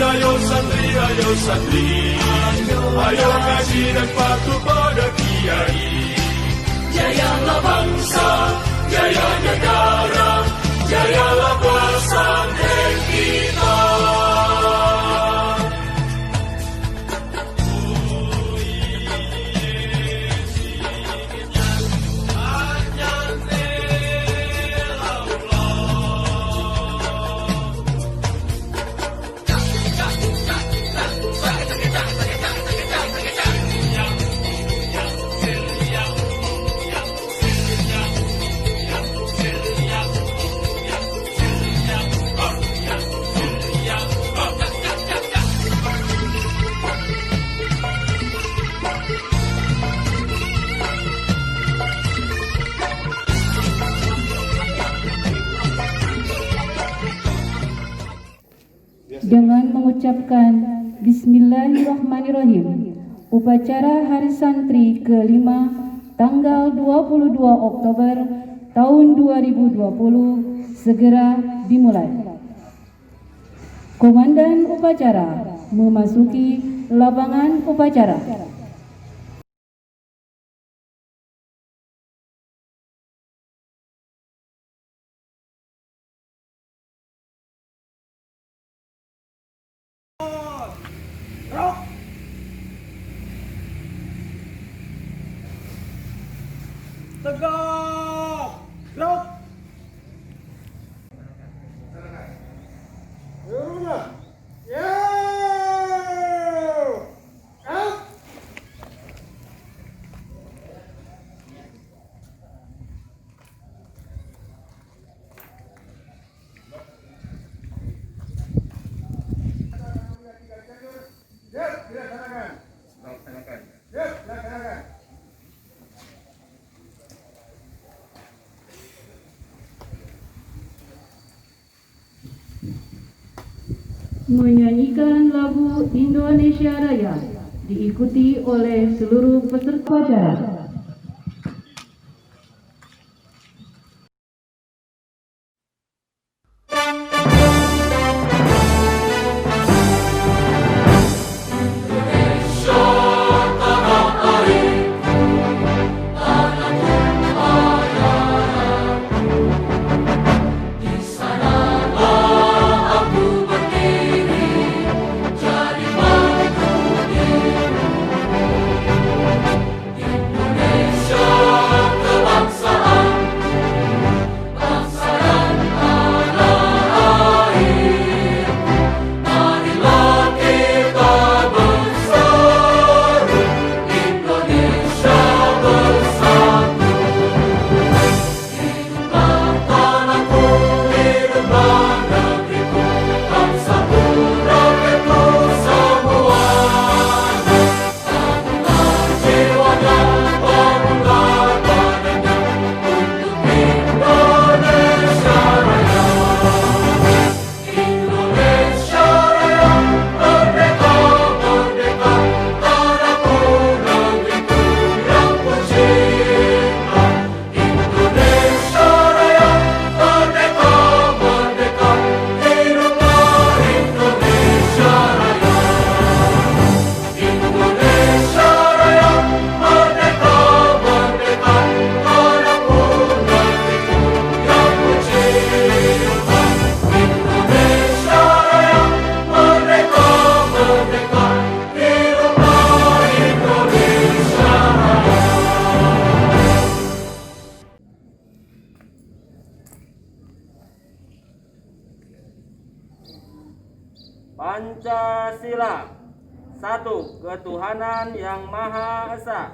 ayo santri, ayo ngaji dan patuh pada kiai. Jayalah bangsa, jaya negara, jayalah pesantren kita. Dengan mengucapkan Bismillahirrahmanirrahim, upacara Hari Santri ke-5 tanggal 22 Oktober tahun 2020 segera dimulai. Komandan upacara memasuki lapangan upacara. Tegak, gerak. Seluruhnya, menyanyikan lagu Indonesia Raya diikuti oleh seluruh peserta acara. Pancasila. 1. Ketuhanan yang Maha Esa.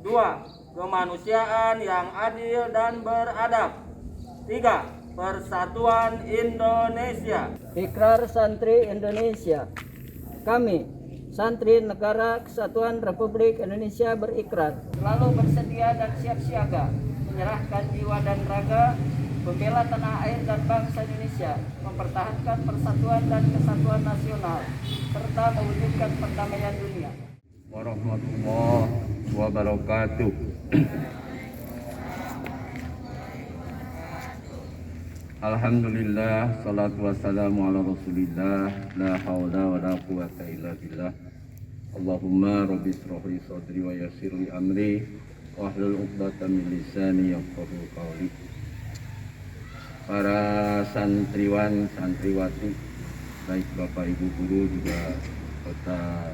2. Kemanusiaan yang adil dan beradab. 3. Persatuan Indonesia. Ikrar Santri Indonesia. Kami, Santri Negara Kesatuan Republik Indonesia berikrar selalu bersedia dan siap siaga menyerahkan jiwa dan raga, membela tanah air dan bangsa Indonesia, mempertahankan persatuan dan kesatuan nasional, serta mewujudkan perdamaian dunia. Warahmatullahi wabarakatuh. Alhamdulillah, salatu wassalamu ala rasulillah, la hawla wa la quwata illa billah. Allahumma rabbi shrahli sadri wa yassirli amri wahlul 'uqdatam min lisani yafqahu qawli. Para santriwan, santriwati, baik Bapak Ibu guru juga serta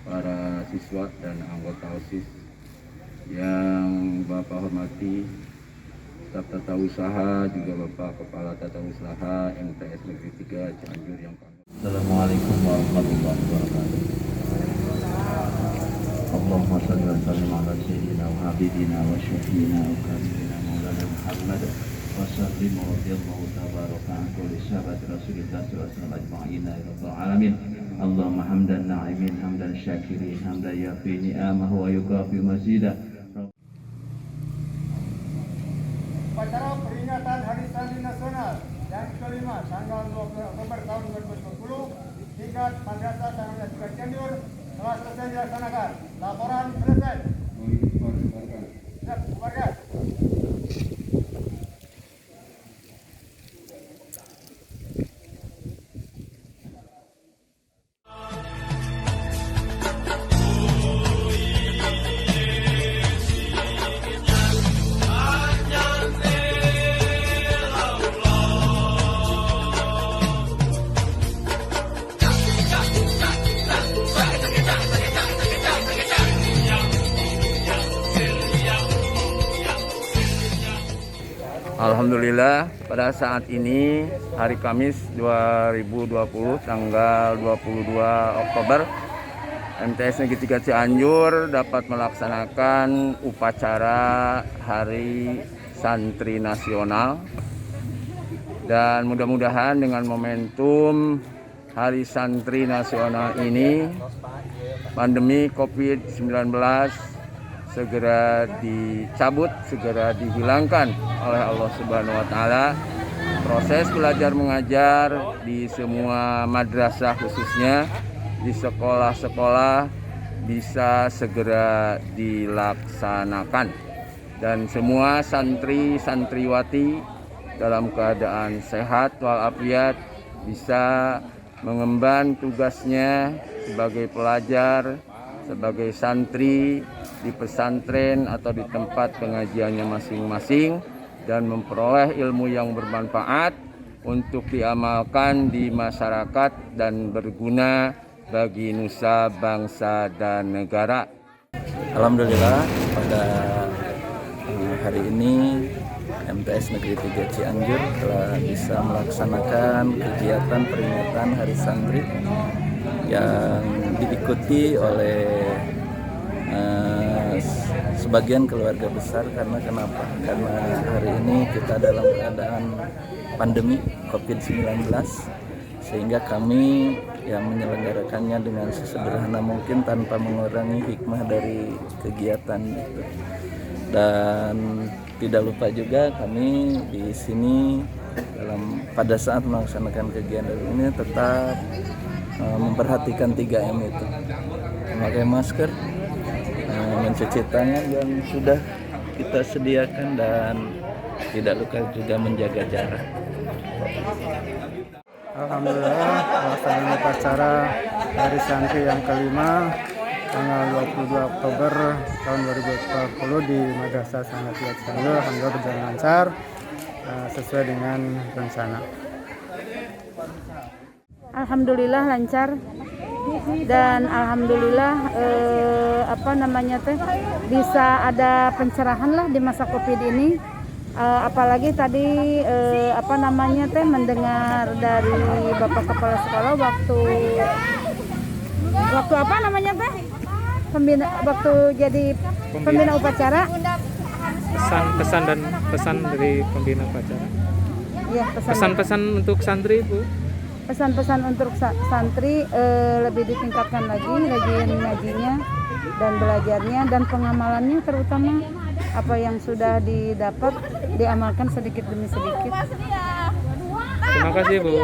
para siswa dan anggota OSIS yang Bapak hormati, staf tata usaha, juga Bapak Kepala Tata Usaha MTS Negeri 3 Cianjur yang kami. Assalamualaikum warahmatullahi wabarakatuh. Allahumma shalli wa sallim ala sayyidina wa habibina wa syafiina wa karimina maulana Muhammad wa sallim wa radiyallahu tabaraka an kulli sahabat Rasulillah sallallahu alaihi wasallam ajma'in ya rabbal alamin. Allahumma hamdan na'imin hamdan syakirin hamdan yafi ni'amahu wa yukafi mazidah. Upacara peringatan Hari Santri Nasional yang kelima tanggal 20 Oktober tahun 2020 di tingkat Madrasah Sanawiyah 3 Cianjur telah selesai dilaksanakan. Laporan selesai. Siap, bubarkan. Alhamdulillah, pada saat ini hari Kamis 2020 tanggal 22 Oktober MTS Negeri 3 Cianjur dapat melaksanakan upacara Hari Santri Nasional, dan mudah-mudahan dengan momentum Hari Santri Nasional ini pandemi COVID-19 segera dicabut, segera dihilangkan oleh Allah Subhanahu wa taala. Proses belajar mengajar di semua madrasah, khususnya di sekolah-sekolah, bisa segera dilaksanakan dan semua santri santriwati dalam keadaan sehat walafiat bisa mengemban tugasnya sebagai pelajar, sebagai santri di pesantren atau di tempat pengajiannya masing-masing, dan memperoleh ilmu yang bermanfaat untuk diamalkan di masyarakat dan berguna bagi nusa, bangsa, dan negara. Alhamdulillah, pada hari ini MTS Negeri 3 Cianjur telah bisa melaksanakan kegiatan peringatan Hari Santri yang diikuti oleh sebagian keluarga besar. Karena kenapa? Karena hari ini kita dalam keadaan pandemi COVID-19, sehingga kami yang menyelenggarakannya dengan sesederhana mungkin tanpa mengurangi hikmah dari kegiatan itu. Dan tidak lupa juga kami di sini pada saat melaksanakan kegiatan ini tetap memperhatikan 3M itu: memakai masker, mencuci tangan yang sudah kita sediakan, dan tidak lupa juga menjaga jarak. Alhamdulillah, pelaksanaan upacara Hari Santri yang kelima tanggal 22 Oktober tahun 2020 di Madrasah Sanawiyah Cianjur alhamdulillah berjalan lancar sesuai dengan rencana. Alhamdulillah lancar, dan alhamdulillah bisa ada pencerahan lah di masa Covid ini. Apalagi tadi mendengar dari Bapak Kepala Sekolah waktu waktu jadi pembina upacara, pesan dari pembina upacara. Ya, Pesan-pesan untuk santri, Bu. Pesan-pesan untuk santri lebih ditingkatkan lagi rajin ngajinya dan belajarnya dan pengamalannya, terutama apa yang sudah didapat diamalkan sedikit demi sedikit. Terima kasih, Bu.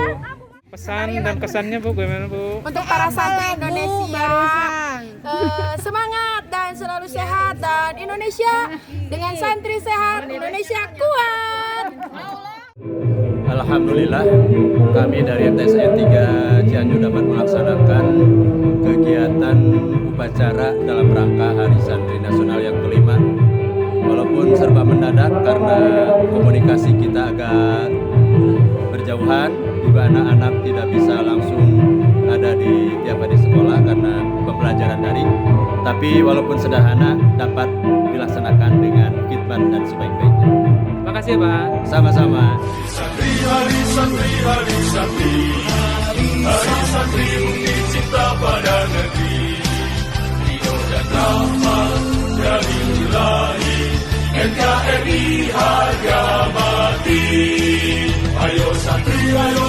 Pesan dan kesannya, Bu, gimana, Bu? Untuk para santri Indonesia, semangat dan selalu sehat, dan Indonesia dengan santri sehat, Indonesia kuat. Alhamdulillah, kami dari MTSN 3 Cianjur dapat melaksanakan kegiatan upacara dalam rangka Hari Santri Nasional yang kelima. Walaupun serba mendadak karena komunikasi kita agak berjauhan, juga anak-anak tidak bisa langsung ada di tiap hari sekolah karena pembelajaran daring. Tapi walaupun sederhana dapat dilaksanakan dengan khidmat dan sebaik-baiknya. Terima kasih Pak. Hari Sama-sama. santri, hari santri, hari santri, hari santri bukti cinta pada negeri. Ridho dan rahmat dari Ilahi, NKRI harga mati. Ayo santri, ayo